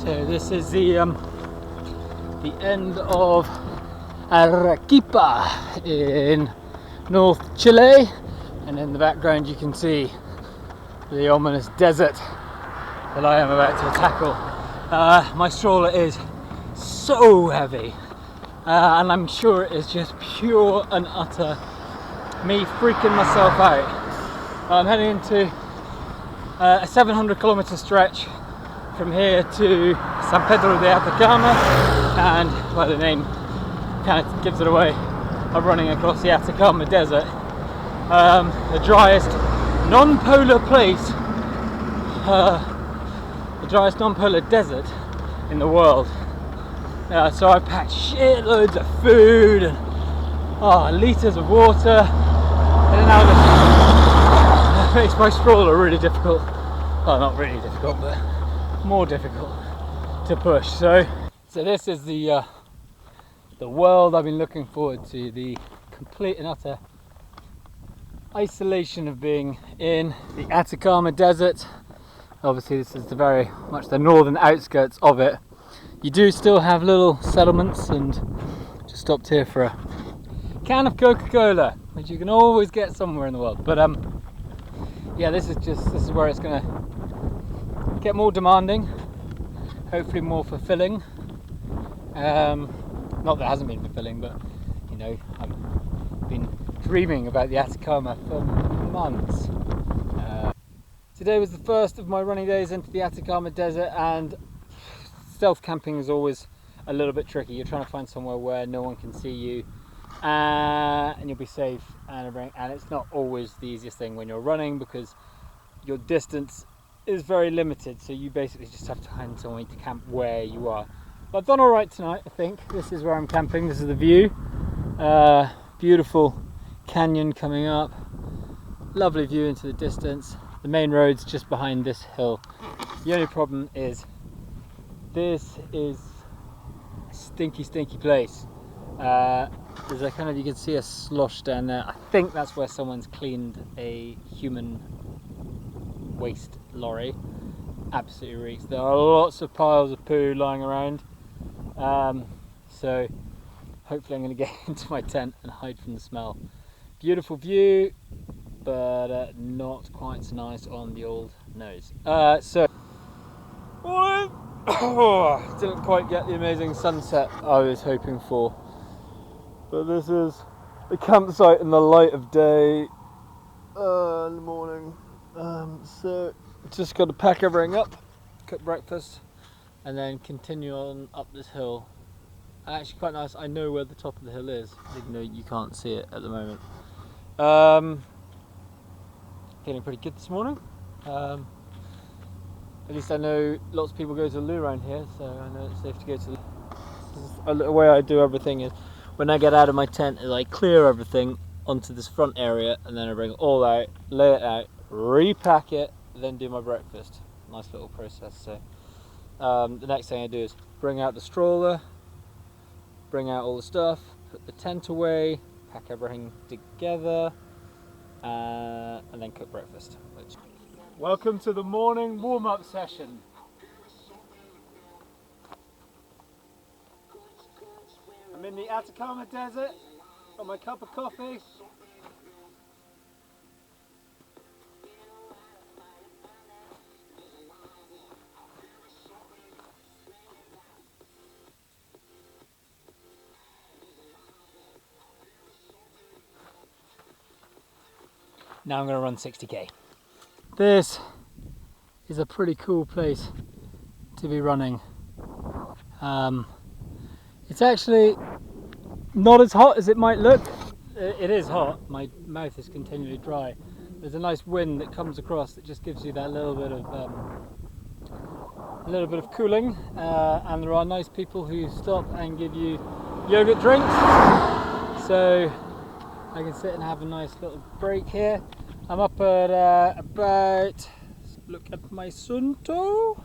So this is the end of Arequipa in North Chile, and in the background you can see the ominous desert that I am about to tackle. My stroller is so heavy, and I'm sure it is just pure and utter me freaking myself out. I'm heading into a 700 kilometer stretch from here to San Pedro De Atacama, and by the name kind of gives it away, I'm running across the Atacama Desert, the driest non-polar place, the driest non-polar desert in the world. So I packed shitloads of food and litres of water, and now it makes my stroller really difficult. Well, not really difficult, but more difficult to push. So this is the world I've been looking forward to, the complete and utter isolation of being in the Atacama Desert. Obviously this is very much the northern outskirts of it. You do still have little settlements, and just stopped here for a can of Coca-Cola, which you can always get somewhere in the world. But yeah, this is where it's gonna get more demanding, hopefully more fulfilling. Not that it hasn't been fulfilling, but you know, I've been dreaming about the Atacama for months. Today was the first of my running days into the Atacama Desert, and stealth camping is always a little bit tricky. You're trying to find somewhere where no one can see you, and you'll be safe and everything, and it's not always the easiest thing when you're running because your distance is very limited, so you basically just have to find somewhere to camp where you are. But I've done all right tonight, I think. This is where I'm camping. This is the view. Beautiful canyon coming up, lovely view into the distance. The main road's just behind this hill. The only problem is this is a stinky place. There's a kind of, you can see a slosh down there. I think that's where someone's cleaned a human waste lorry. Absolutely reeks. There are lots of piles of poo lying around, so hopefully I'm going to get into my tent and hide from the smell. Beautiful view, but not quite so nice on the old nose. Didn't quite get the amazing sunset I was hoping for, but this is the campsite in the light of day in the morning. So just got to pack everything up, cook breakfast, and then continue on up this hill. Actually quite nice. I know where the top of the hill is, even though you can't see it at the moment. Feeling pretty good this morning. At least I know lots of people go to the loo around here, so I know it's safe to go to the loo. The way I do everything is, when I get out of my tent, is I clear everything onto this front area, and then I bring it all out, lay it out, repack it, then do my breakfast. Nice little process. So the next thing I do is bring out the stroller, bring out all the stuff, put the tent away, pack everything together, and then cook breakfast. Welcome to the morning warm-up session. I'm in the Atacama Desert, got my cup of coffee. Now I'm going to run 60k. This is a pretty cool place to be running. It's actually not as hot as it might look. It is hot. My mouth is continually dry. There's a nice wind that comes across that just gives you that little bit of cooling, and there are nice people who stop and give you yogurt drinks. So I can sit and have a nice little break here. I'm up at about, look at my sunto.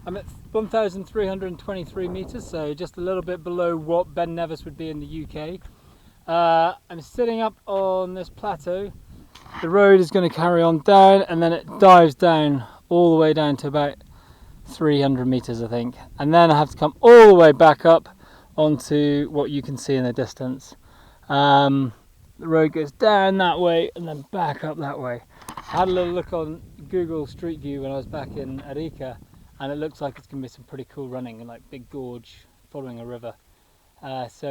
I'm at 1,323 meters, so just a little bit below what Ben Nevis would be in the UK. I'm sitting up on this plateau. The road is going to carry on down, and then it dives down all the way down to about 300 meters I think, and then I have to come all the way back up onto what you can see in the distance. The road goes down that way and then back up that way. I had a little look on Google Street View when I was back in Arica, and it looks like it's going to be some pretty cool running and like big gorge following a river. So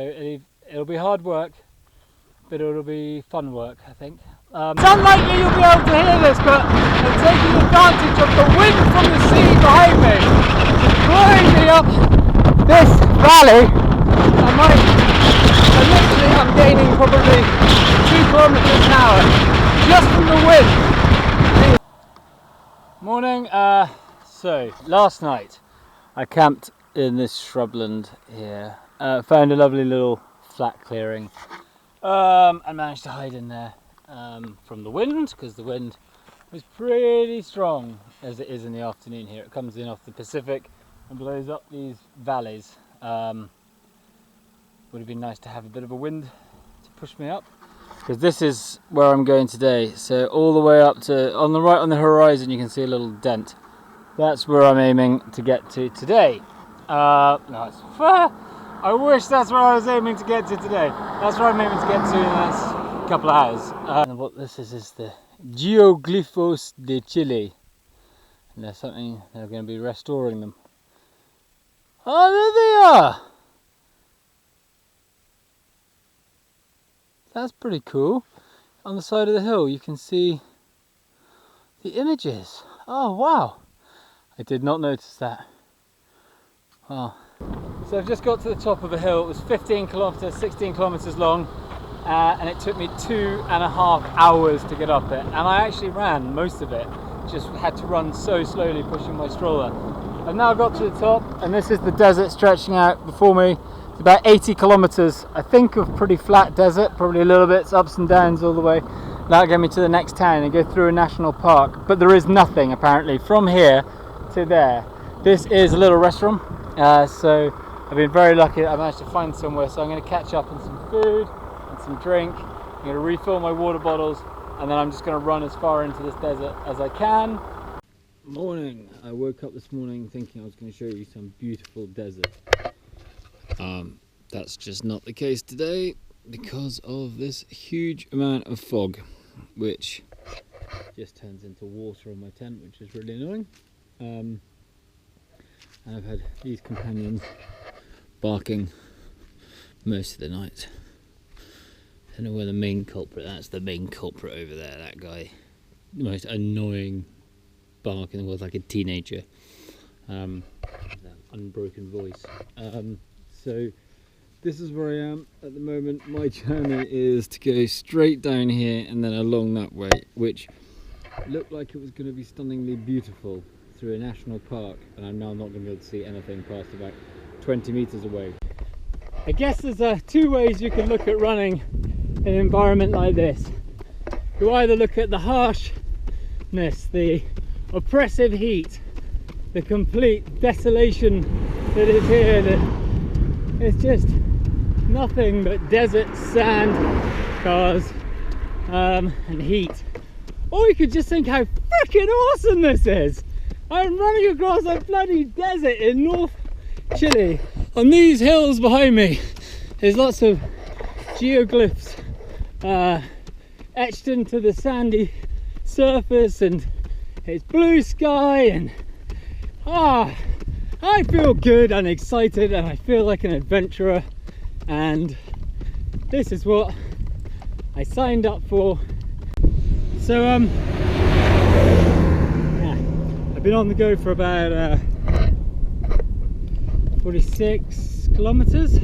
it'll be hard work, but it'll be fun work, I think. It's unlikely you'll be able to hear this, but I'm taking advantage of the wind from the sea behind me. It's blowing me up this valley. I'm gaining probably 2 kilometers an hour just from the wind. Morning. So last night I camped in this shrubland here. Found a lovely little flat clearing. I managed to hide in there from the wind, because the wind was pretty strong as it is in the afternoon here. It comes in off the Pacific and blows up these valleys. Would have been nice to have a bit of a wind to push me up, because this is where I'm going today. So all the way up to, on the right on the horizon, you can see a little dent. That's where I'm aiming to get to today. No, it's far. I wish that's where I was aiming to get to today. That's where I'm aiming to get to in the next couple of hours. And what this is the Geoglyphos de Chile. And there's something, they're going to be restoring them. Oh, there they are! That's pretty cool. On the side of the hill you can see the images. Oh wow, I did not notice that. Wow. So I've just got to the top of a hill. It was 15 kilometers, 16 kilometers long, and it took me 2.5 hours to get up it. And I actually ran most of it, just had to run so slowly pushing my stroller. I've now got to the top, and this is the desert stretching out before me. It's about 80 kilometers, I think, of pretty flat desert, probably a little bit ups and downs all the way. That'll get me to the next town and go through a national park, but there is nothing apparently from here to there. This is a little restaurant, so I've been very lucky. I managed to find somewhere, so I'm going to catch up on some food and some drink. I'm going to refill my water bottles, and then I'm just going to run as far into this desert as I can. Morning. I woke up this morning thinking I was going to show you some beautiful desert. That's just not the case today because of this huge amount of fog, which just turns into water on my tent, which is really annoying. And I've had these companions barking most of the night. I don't know where the main culprit, that's the main culprit over there, that guy. The most annoying bark in the world, like a teenager. That unbroken voice. So this is where I am at the moment. My journey is to go straight down here and then along that way, which looked like it was going to be stunningly beautiful through a national park, and I'm now not going to be able to see anything past about 20 meters away. I guess there's 2 ways you can look at running in an environment like this. You either look at the harshness, the oppressive heat, the complete desolation that is here, that it's just nothing but desert, sand, cars, and heat. Or you could just think how freaking awesome this is. I'm running across a bloody desert in North Chile. On these hills behind me, there's lots of geoglyphs etched into the sandy surface, and it's blue sky, and I feel good and excited, and I feel like an adventurer, and this is what I signed up for. So yeah, I've been on the go for about 46 kilometers,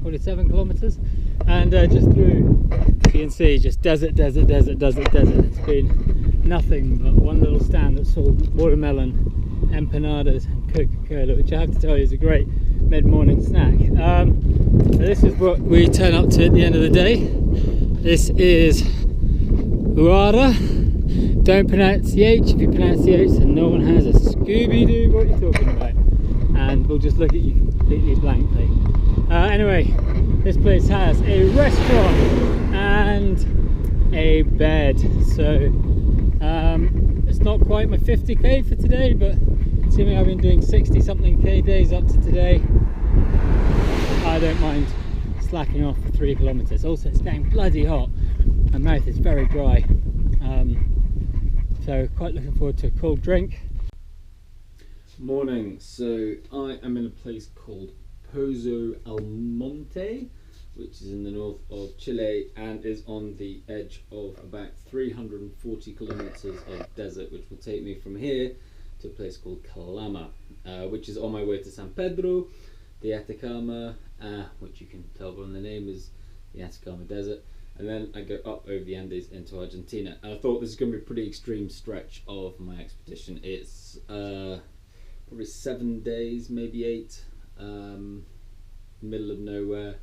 47 kilometers, and just through, you can see, just desert. It's been nothing but one little stand that sold watermelon, empanadas and Coca-Cola, which I have to tell you is a great mid-morning snack. This is what we turn up to at the end of the day. This is Uara. Don't pronounce the H. If you pronounce the H, then no one has a Scooby-Doo what you're talking about, and we'll just look at you completely blankly. Anyway, this place has a restaurant and a bed, so it's not quite my 50k for today, but Considering I've been doing 60 something K days up to today, I don't mind slacking off for 3 kilometers. Also, it's getting bloody hot. My mouth is very dry. So quite looking forward to a cold drink. Morning. So I am in a place called Pozo al Monte, which is in the north of Chile and is on the edge of about 340 kilometers of desert, which will take me from here to a place called Calama, which is on my way to San Pedro De Atacama, which you can tell from the name is the Atacama Desert. And then I go up over the Andes into Argentina. And I thought this is going to be a pretty extreme stretch of my expedition. It's probably 7 days, maybe 8, middle of nowhere.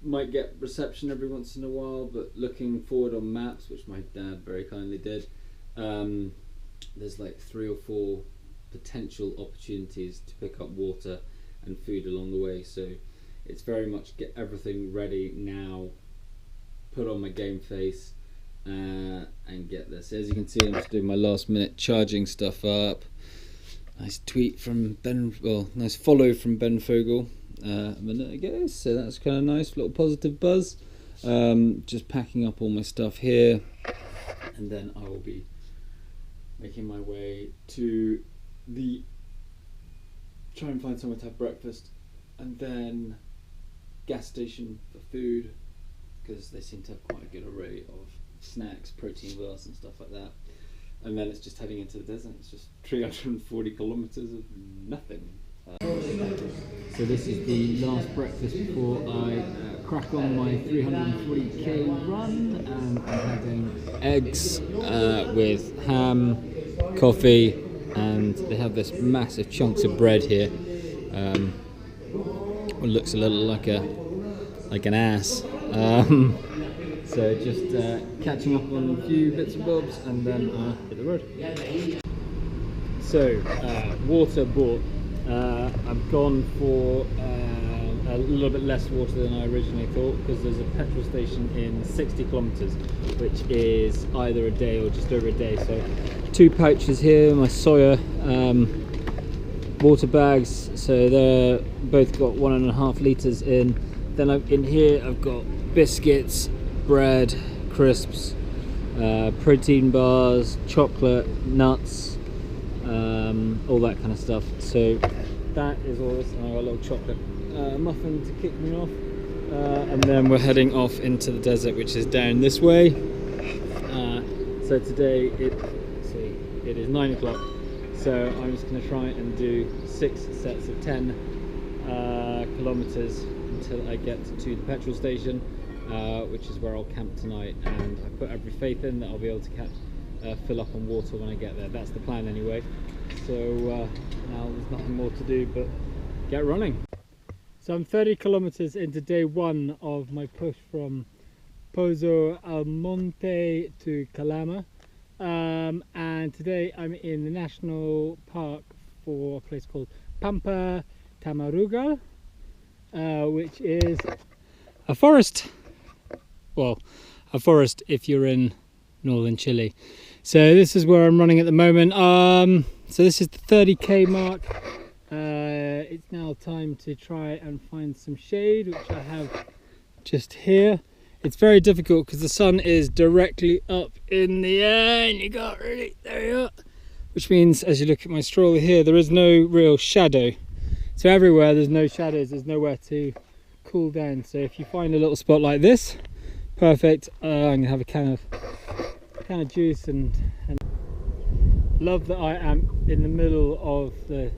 Might get reception every once in a while, but looking forward on maps, which my dad very kindly did, there's like 3 or 4 potential opportunities to pick up water and food along the way. So it's very much get everything ready now, put on my game face, and get this. As you can see, I'm just doing my last minute charging stuff up. Nice tweet from Ben, well, nice follow from Ben Fogel a minute ago, so that's kind of nice, little positive buzz. Just packing up all my stuff here, and then I will be making my way to the, try and find somewhere to have breakfast, and then gas station for food, because they seem to have quite a good array of snacks, protein bars and stuff like that. And then it's just heading into the desert. It's just 340 kilometers of nothing. So this is the last breakfast before I crack on my 340k run, and I'm having eggs with ham, coffee, and they have this massive chunks of bread here. It looks a little like an ass. So just catching up on a few bits and bobs, and then hit the road. So water bought. I've gone for a little bit less water than I originally thought, because there's a petrol station in 60 kilometers, which is either a day or just over a day. So 2 pouches here, my soya water bags, so they're both got 1.5 litres in. Then in here I've got biscuits, bread, crisps, protein bars, chocolate, nuts, all that kind of stuff. So that is all this, and I got a little chocolate muffin to kick me off, and then we're heading off into the desert, which is down this way. So today it is 9 o'clock, so I'm just going to try and do 6 sets of 10 kilometers until I get to the petrol station, which is where I'll camp tonight, and I put every faith in that I'll be able to fill up on water when I get there. That's the plan anyway. So now there's nothing more to do but get running. So I'm 30 kilometers into day 1 of my push from Pozo al Monte to Calama, and today I'm in the national park for a place called Pampa Tamarugal, which is a forest. Well, a forest if you're in northern Chile. So this is where I'm running at the moment. So this is the 30k mark. It's now time to try and find some shade, which I have just here. It's very difficult because the sun is directly up in the air, and you can't really, there you are. Which means, as you look at my stroller here, there is no real shadow. So everywhere there's no shadows, there's nowhere to cool down. So if you find a little spot like this, perfect. I'm gonna have a can of juice, and love that I am in the middle of the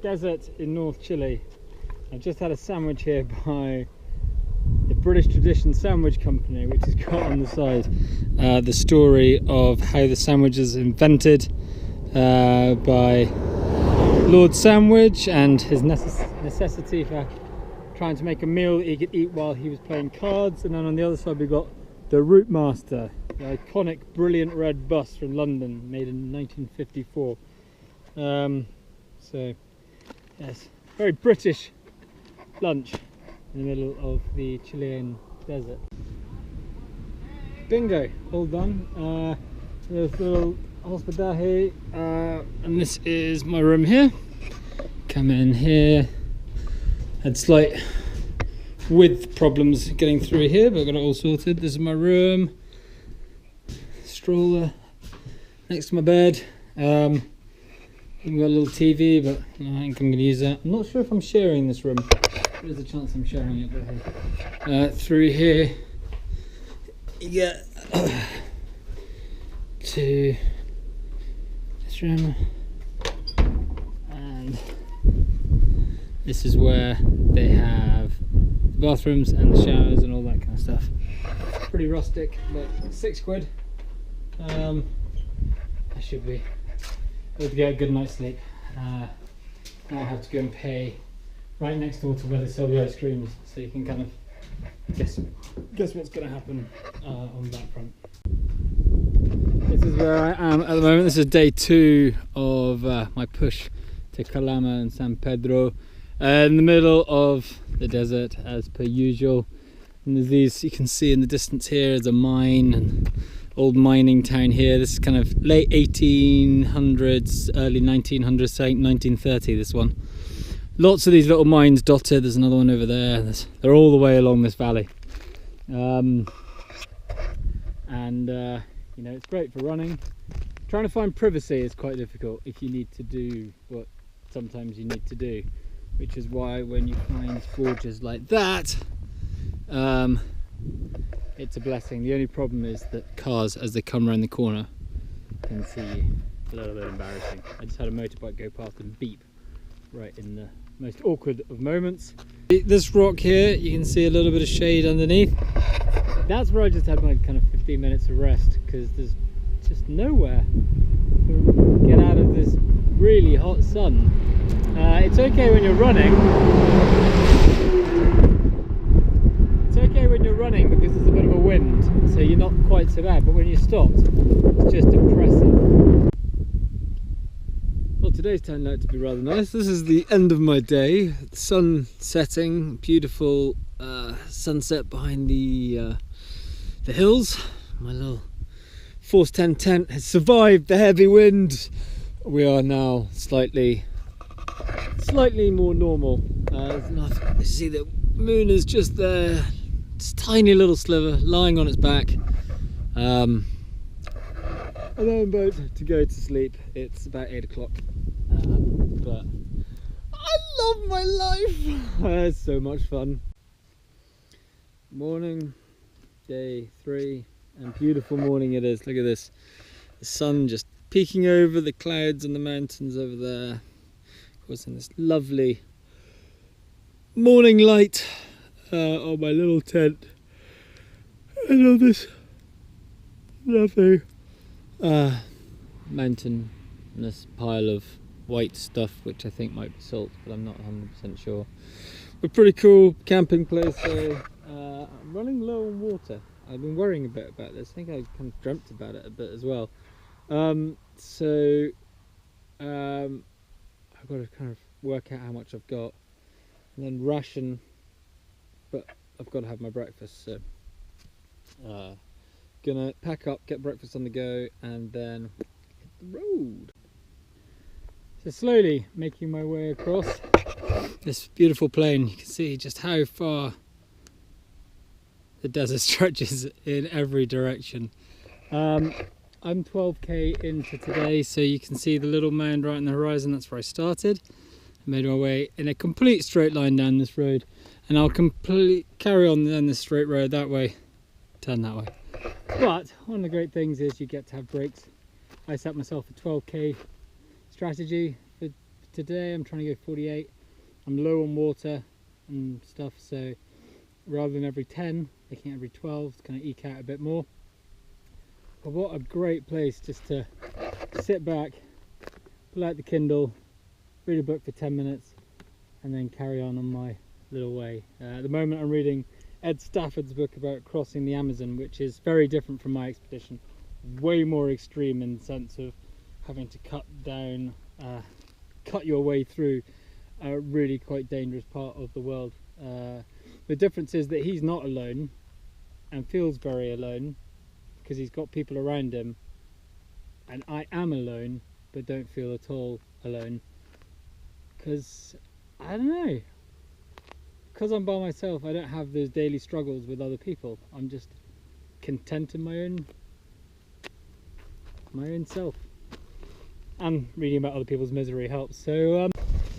desert in North Chile. I've just had a sandwich here by the British Tradition Sandwich Company, which has got on the side the story of how the sandwich is invented by Lord Sandwich, and his necessity for trying to make a meal that he could eat while he was playing cards. And then on the other side we've got the Route Master, the iconic brilliant red bus from London, made in 1954. So yes, very British lunch in the middle of the Chilean desert. Bingo, all done. There's a little hospedaje, and this is my room here. Come in here. Had slight width problems getting through here, but I got it all sorted. This is my room. Stroller next to my bed. We've got a little TV, but I think I'm going to use that. I'm not sure if I'm sharing this room. There's a chance I'm sharing it, but hey. Through here, you get to this room, and this is where they have the bathrooms and the showers and all that kind of stuff. Pretty rustic, but £6. I should be able to get a good night's sleep. Now I have to go and pay right next door to where they sell the ice creams, so you can kind of guess what's going to happen on that front. This is where I am at the moment. This is day 2 of my push to Calama and San Pedro, in the middle of the desert as per usual. And there's these, you can see in the distance here is a mine, and old mining town here. This is kind of late 1800s, early 1900s, say 1930 this one. Lots of these little mines dotted. There's another one over there. They're all the way along this valley. You know, it's great for running. Trying to find privacy is quite difficult if you need to do what sometimes you need to do, which is why when you find forges like that, it's a blessing. The only problem is that cars, as they come around the corner, can see you. It's a little bit embarrassing. I just had a motorbike go past and beep right in the most awkward of moments. This rock here, you can see a little bit of shade underneath. That's where I just had my kind of 15 minutes of rest, because there's just nowhere to get out of this really hot sun. It's okay when you're running. It's okay when you're running because there's a bit of a wind, so you're not quite so bad, but when you stop, it's just oppressive. Well, today's turned out to be rather nice. This is the end of my day. The sun setting, beautiful sunset behind the hills. My little Force 10 tent has survived the heavy wind. We are now slightly more normal. You see the moon is just there. It's a tiny little sliver lying on its back. And I'm about to go to sleep. It's about 8 o'clock. But I love my life. It's so much fun. Morning, day 3, and beautiful morning it is. Look at this. The sun just peeking over the clouds and the mountains over there, causing this lovely morning light on my little tent. I love this lovely mountainous pile of white stuff, which I think might be salt, but I'm not 100% sure. A pretty cool camping place. So I'm running low on water. I've been worrying a bit about this. I think I kind of dreamt about it a bit as well. I've got to kind of work out how much I've got and then ration, but I've got to have my breakfast, so gonna pack up, get breakfast on the go, and then hit the road. So slowly making my way across this beautiful plain. You can see just how far the desert stretches in every direction. I'm 12k into today, so you can see the little mound right on the horizon. That's where I started. I made my way in a complete straight line down this road, and I'll carry on down this straight road that way, turn that way. But one of the great things is you get to have breaks. I set myself a 12k strategy for today. I'm trying to go 48. I'm low on water and stuff, so rather than every 10, making it every 12 to kind of eke out a bit more. But what a great place just to sit back, pull out the Kindle, read a book for 10 minutes, and then carry on my little way. At the moment I'm reading Ed Stafford's book about crossing the Amazon, which is very different from my expedition. Way more extreme in the sense of having to cut your way through a really quite dangerous part of the world. The difference is that he's not alone and feels very alone because he's got people around him and I am alone, but don't feel at all alone, because I don't know, because I'm by myself. I don't have those daily struggles with other people. I'm just content in my own self, and reading about other people's misery helps. So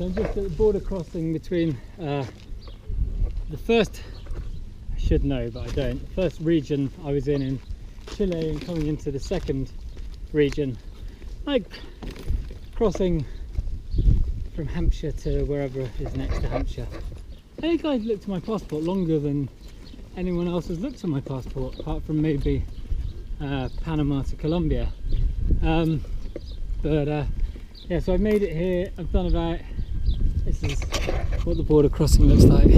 I'm just at the border crossing between the first, I should know but I don't, the first region I was in Chile, and coming into the second region, like crossing from Hampshire to wherever is next to Hampshire. I think I've looked at my passport longer than anyone else has looked at my passport, apart from maybe Panama to Colombia. Yeah, so I've made it here. I've done about, this is what the border crossing looks like.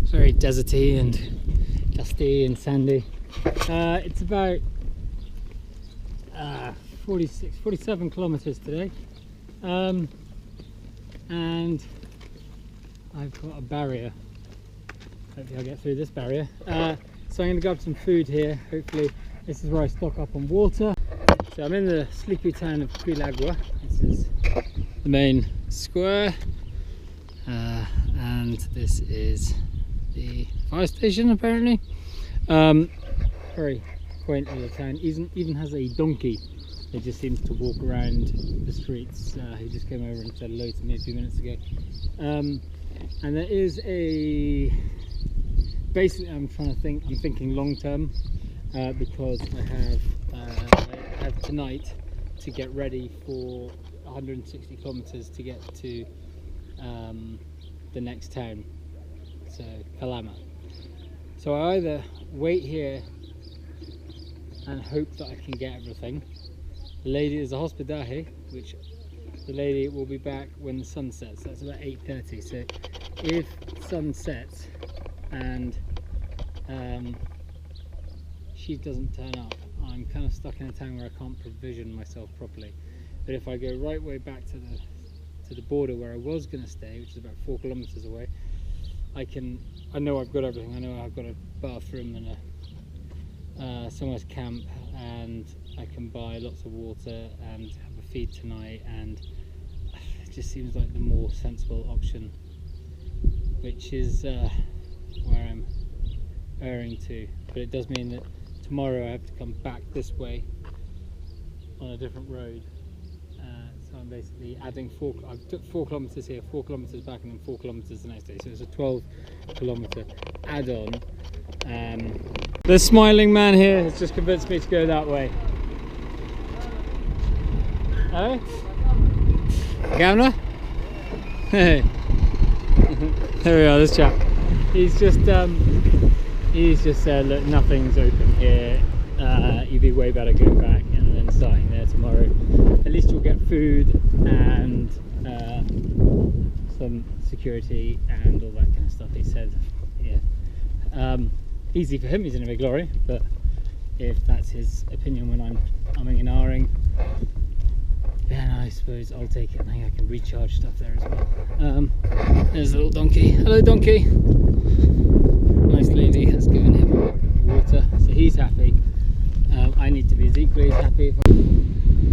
It's very deserty and dusty and sandy. It's about 47 kilometers today, and I've got a barrier. Hopefully I'll get through this barrier. So I'm going to grab some food here. Hopefully this is where I stock up on water. So I'm in the sleepy town of Quilagua. This is the main square, and this is the fire station apparently. Very quaint little town. Even has a donkey that just seems to walk around the streets. He just came over and said hello to me a few minutes ago. And there is a, basically I'm thinking long term, because I have tonight to get ready for 160 kilometers to get to the next town, so Calama. So I either wait here and hope that I can get everything. The lady is a hospedaje, which the lady will be back when the sun sets. That's about 8:30. So if sun sets and she doesn't turn up, I'm kind of stuck in a town where I can't provision myself properly. But if I go right way back to the border where I was going to stay, which is about 4 kilometers away, I know I've got everything. I know I've got a bathroom and somewhere to camp, and I can buy lots of water and have a feed tonight, and it just seems like the more sensible option, which is where I'm erring to. But it does mean that tomorrow I have to come back this way on a different road. So I'm basically adding I took 4 kilometers here, 4 kilometers back, and then 4 kilometers the next day. So it's a 12 kilometer add-on. The smiling man here has just convinced me to go that way. Oh? Camera? Hey. There we are, this chap. He's just said, look, nothing's open here. You'd be way better going back and then starting there tomorrow. At least you'll get food and some security and all that kind of stuff. He said, yeah. Easy for him, he's in a big lorry, but if that's his opinion when I'm umming and ahhing, then I suppose I'll take it. I think I can recharge stuff there as well. There's a little donkey. Hello, donkey. Nice lady has given him water, so he's happy. I need to be as equally as happy.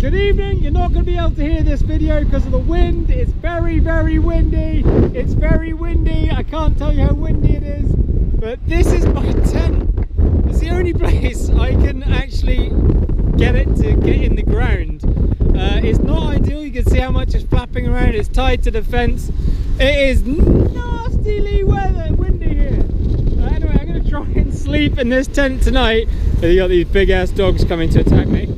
Good evening. You're not going to be able to hear this video because of the wind. It's very, very windy. It's very windy. I can't tell you how windy it is, but this is my tent. It's the only place I can actually get it to get in the ground. It's not ideal. You can see how much is flapping around. It's tied to the fence. It is nastily windy here. Anyway, I'm going to try and sleep in this tent tonight. You got these big ass dogs coming to attack me.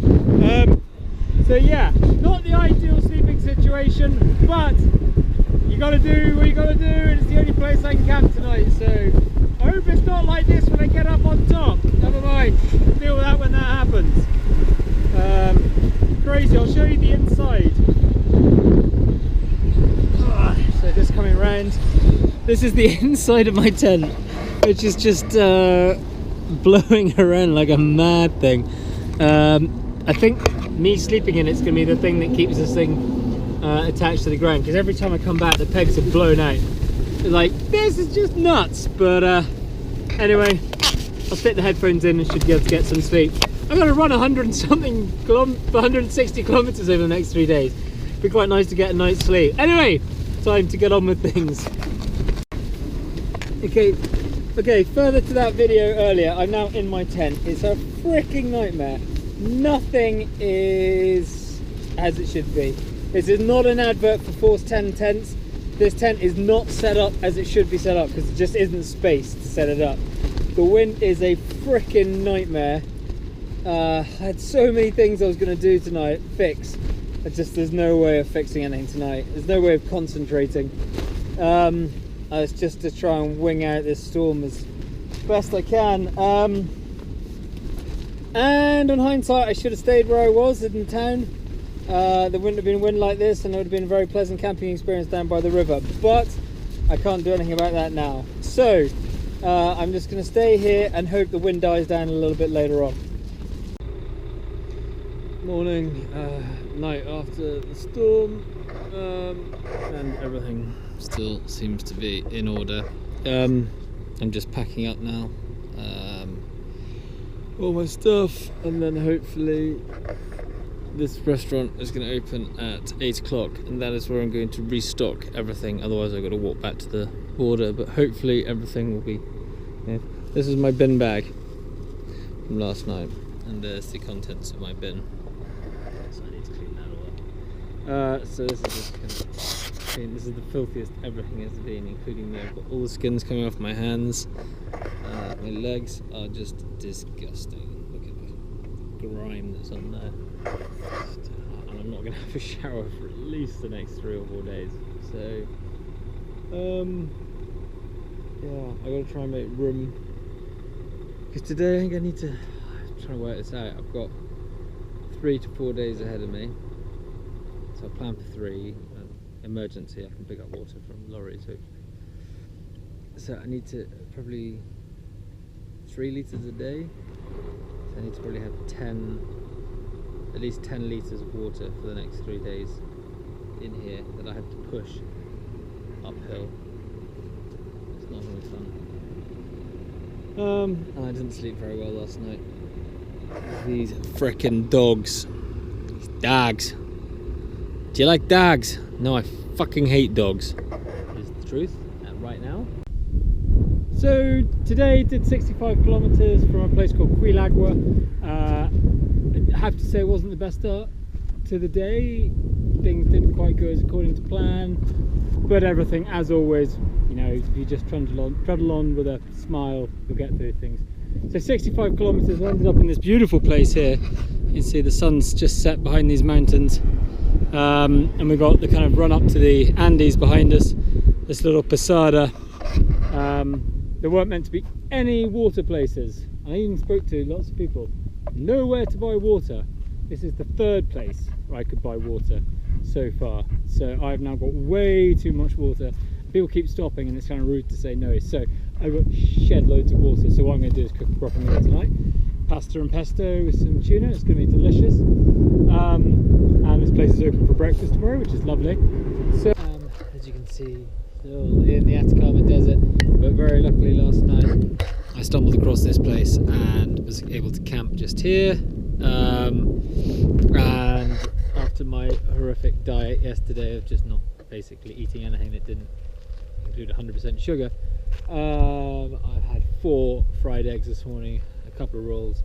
So yeah, not the ideal sleeping situation, but you got to do what you got to do, and it's the only place I can camp tonight. So I hope it's not like this when I get up on top. Never mind, we'll deal with that when that happens. Crazy. I'll show you the inside. So just coming around, this is the inside of my tent, which is just blowing around like a mad thing. I think me sleeping in it's going to be the thing that keeps this thing attached to the ground, because every time I come back the pegs are blown out. Like, this is just nuts. But anyway, I'll stick the headphones in and should be able to get some sleep. I'm going to run 160 kilometers over the next 3 days. It'd be quite nice to get a night's sleep. Anyway, time to get on with things. Okay, further to that video earlier, I'm now in my tent. It's a freaking nightmare. Nothing is as it should be. This is not an advert for Force 10 tents. This tent is not set up as it should be set up because it just isn't space to set it up. The wind is a freaking nightmare. I had so many things I was going to do tonight, there's no way of fixing anything tonight. There's no way of concentrating. It's just to try and wing out this storm as best I can. And on hindsight, I should have stayed where I was in town. There wouldn't have been wind like this, and it would have been a very pleasant camping experience down by the river. But I can't do anything about that now. So I'm just going to stay here and hope the wind dies down a little bit later on. Morning, night after the storm, and everything still seems to be in order. I'm just packing up now, all my stuff, and then hopefully this restaurant is going to open at 8 o'clock, and that is where I'm going to restock everything. Otherwise I've got to walk back to the border, but hopefully everything will be. Yeah. This is my bin bag from last night, and there's the contents of my bin. So I need to clean that all up. So this is just kind of clean. This is the filthiest everything has been, including I've got all the skins coming off my hands. My legs are just disgusting. Look at the grime that's on there. And I'm not going to have a shower for at least the next 3 or 4 days. So, yeah, I got to try and make room. Because today I think I need to. I'm trying to work this out. I've got 3 to 4 days ahead of me, so I plan for 3. Emergency, I can pick up water from lorries hopefully. So I need to probably 3 litres a day. So I need to probably have at least 10 litres of water for the next 3 days in here that I have to push uphill. It's not very fun. And I didn't sleep very well last night. These frickin' dogs. These dogs. Do you like dogs? No, I fucking hate dogs. Is the truth right now. So today did 65 kilometers from a place called Quilagua. I have to say it wasn't the best start to the day. Things didn't quite go as according to plan, but everything, as always, you know, if you just trundle on with a smile, you'll get through things. So 65 kilometers, I ended up in this beautiful place here. You can see the sun's just set behind these mountains. And we've got the kind of run up to the Andes behind us, this little posada. There weren't meant to be any water places. I even spoke to lots of people. Nowhere to buy water. This is the 3rd place where I could buy water so far. So I've now got way too much water. People keep stopping and it's kind of rude to say no. So I've got shed loads of water. So what I'm going to do is cook a proper meal tonight. Pasta and pesto with some tuna. It's going to be delicious. And this place is open for breakfast tomorrow, which is lovely. So as you can see, still in the Atacama Desert, but very luckily last night I stumbled across this place and was able to camp just here. And after my horrific diet yesterday of just not basically eating anything that didn't include 100% sugar, I've had 4 fried eggs this morning, a couple of rolls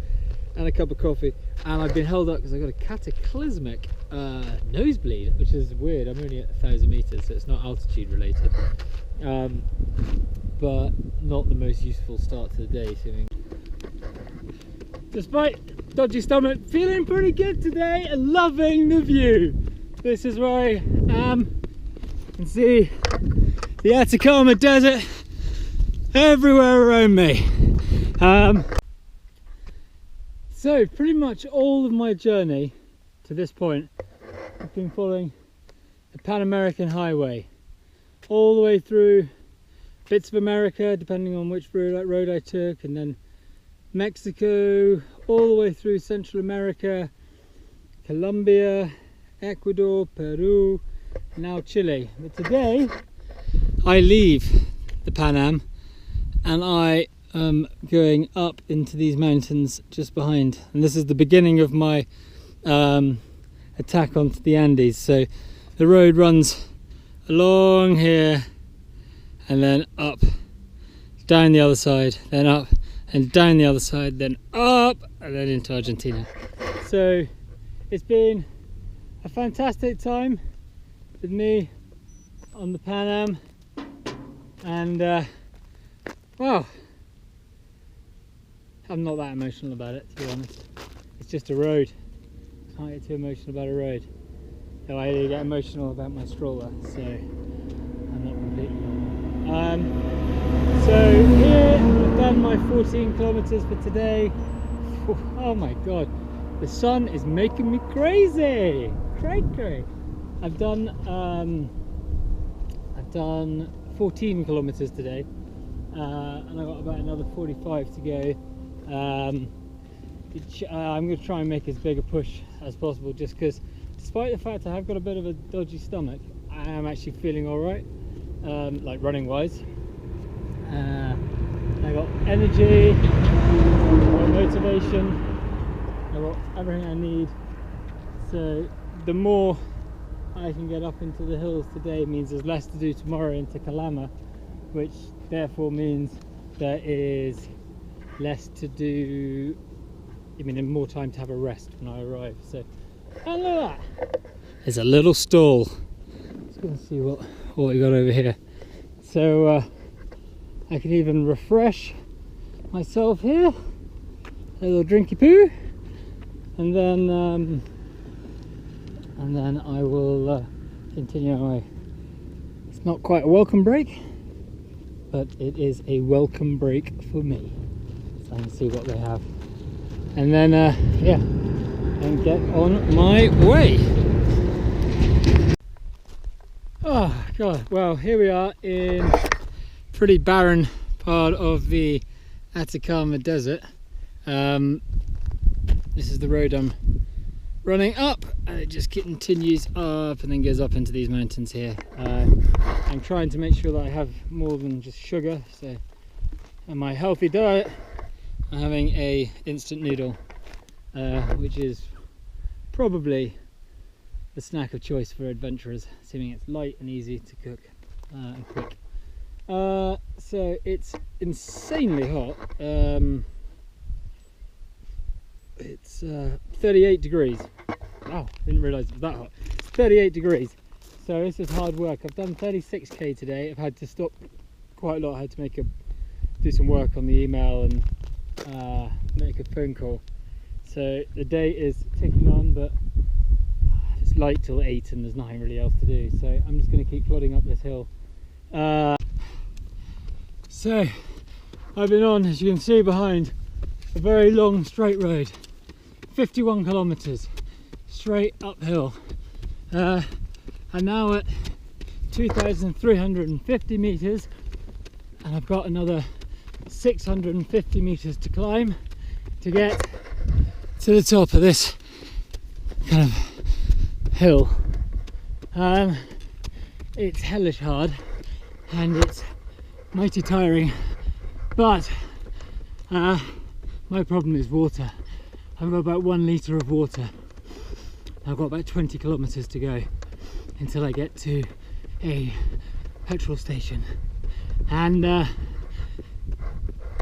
and a cup of coffee, and I've been held up because I got a cataclysmic nosebleed, which is weird. I'm only at 1,000 meters, so it's not altitude related, but not the most useful start to the day. Despite dodgy stomach, feeling pretty good today and loving the view. This is where I am. You can see the Atacama Desert everywhere around me. So pretty much all of my journey to this point, I've been following the Pan American Highway all the way through bits of America, depending on which road I took, and then Mexico, all the way through Central America, Colombia, Ecuador, Peru, now Chile. But today I leave the Pan Am and I going up into these mountains just behind, and this is the beginning of my attack onto the Andes. So the road runs along here and then up, down the other side, then up and down the other side, then up and then into Argentina. So it's been a fantastic time with me on the Pan Am, and well, I'm not that emotional about it, to be honest. It's just a road. Can't get too emotional about a road. Though I get emotional about my stroller, so I'm not completely normal. So here I've done my 14 kilometers for today. Oh my god, the sun is making me crazy. Cray. I've done 14 kilometers today, and I've got about another 45 to go. I'm going to try and make as big a push as possible, just because despite the fact I have got a bit of a dodgy stomach, I am actually feeling alright, like running wise. I got energy, I got motivation, I got everything I need. So the more I can get up into the hills today means there's less to do tomorrow into Calama, which therefore means there is less to do, I mean, more time to have a rest when I arrive. So, and look at that, there's a little stall. Let's go and see what we got over here. So I can even refresh myself here, a little drinky poo, and then I will continue on my way. It's not quite a welcome break, but it is a welcome break for me. So I can see what they have, and then yeah, and get on my way. Oh god, well, here we are in pretty barren part of the Atacama Desert. This is the road I'm running up, and it just continues up and then goes up into these mountains here. I'm trying to make sure that I have more than just sugar, so in my healthy diet I'm having a instant noodle, which is probably the snack of choice for adventurers, assuming it's light and easy to cook and quick. So it's insanely hot. It's 38 degrees. Wow, didn't realise it was that hot. It's 38 degrees. So this is hard work. I've done 36k today. I've had to stop quite a lot. I had to do some work on the email and make a phone call. So the day is ticking on, but it's light till 8 and there's nothing really else to do. So I'm just going to keep plodding up this hill. So I've been on, as you can see behind, a very long straight road, 51 kilometers straight uphill. I'm now at 2,350 meters, and I've got another 650 meters to climb to get to the top of this kind of hill. It's hellish hard and it's mighty tiring, but my problem is water. I've got about 1 litre of water. I've got about 20 kilometers to go until I get to a petrol station, and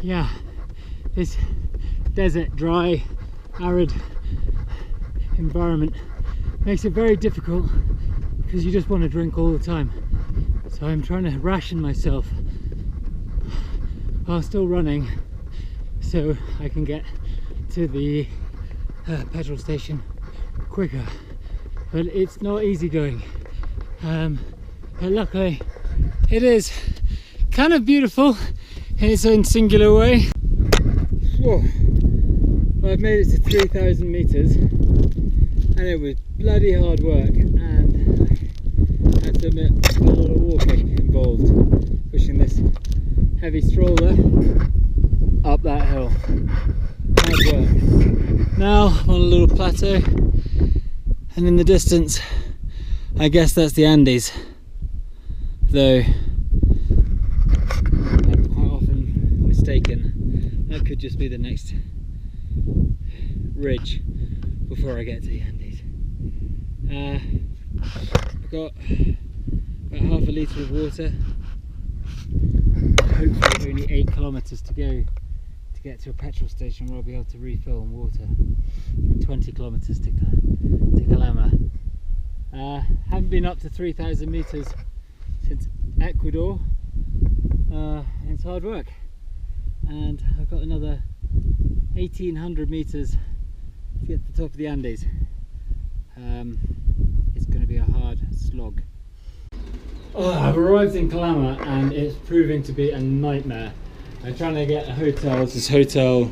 yeah, this desert, dry, arid environment makes it very difficult because you just want to drink all the time. So I'm trying to ration myself while still running so I can get to the petrol station quicker, but it's not easy going. But luckily it is kind of beautiful in its own singular way. Whoa. Well, I've made it to 3,000 meters and it was bloody hard work, and I have to admit a lot of walking involved, pushing this heavy stroller up that hill. Hard work. Now I'm on a little plateau, and in the distance I guess that's the Andes, though I'm quite often mistaken that could just be the next ridge before I get to the Andes. I've got about half a litre of water, hopefully only 8 kilometres to go to get to a petrol station where I'll be able to refill on water, and 20 kilometres to Calama. Haven't been up to 3,000 metres since Ecuador, and it's hard work, and I've got another 1,800 metres to get to the top of the Andes. It's going to be a hard slog. Oh, I've arrived in Calama and it's proving to be a nightmare. I'm trying to get a hotel. This is Hotel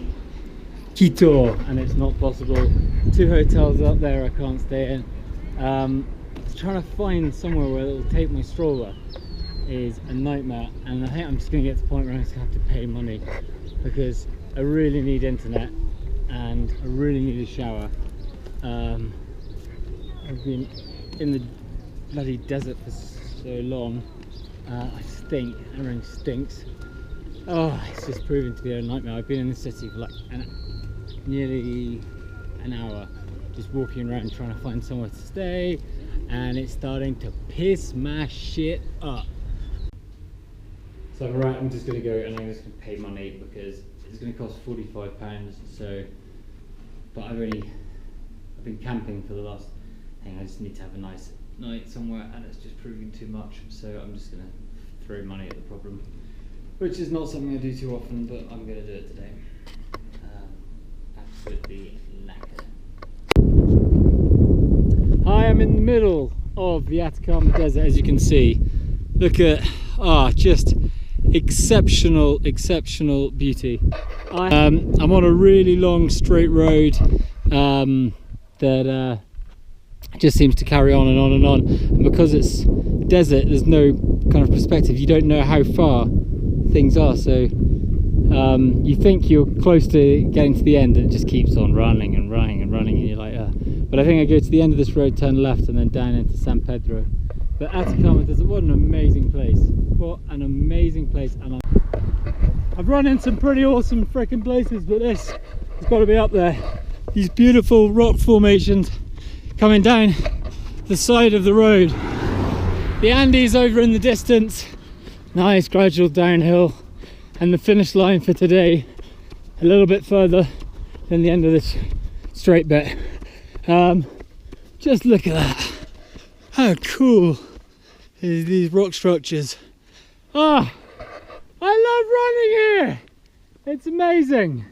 Quito and it's not possible. 2 hotels up there I can't stay in. Trying to find somewhere where it will take my stroller is a nightmare, and I think I'm just going to get to the point where I'm just going to have to pay money because I really need internet and I really need a shower. I've been in the bloody desert for so long. I stink, everything stinks. Oh, it's just proving to be a nightmare. I've been in the city for like nearly an hour just walking around trying to find somewhere to stay, and it's starting to piss my shit up. So right, I'm just going to go and I'm just going to pay money because it's going to cost £45. So, but I've been camping for the last thing. I just need to have a nice night somewhere, and it's just proving too much. So I'm just going to throw money at the problem, which is not something I do too often, but I'm going to do it today. Absolutely knackered. I am in the middle of the Atacama Desert, as you can see. Look at just exceptional beauty. I'm on a really long straight road that just seems to carry on and on and on, and because it's desert there's no kind of perspective. You don't know how far things are, so you think you're close to getting to the end and it just keeps on running and running and running, and you're like but I think I go to the end of this road, turn left, and then down into San Pedro. But Atacama Desert, what an amazing place. What an amazing place. And I've run in some pretty awesome freaking places, but this has got to be up there. These beautiful rock formations coming down the side of the road. The Andes over in the distance. Nice gradual downhill. And the finish line for today a little bit further than the end of this straight bit. Just look at that. How cool is these rock structures. I love running here. It's amazing.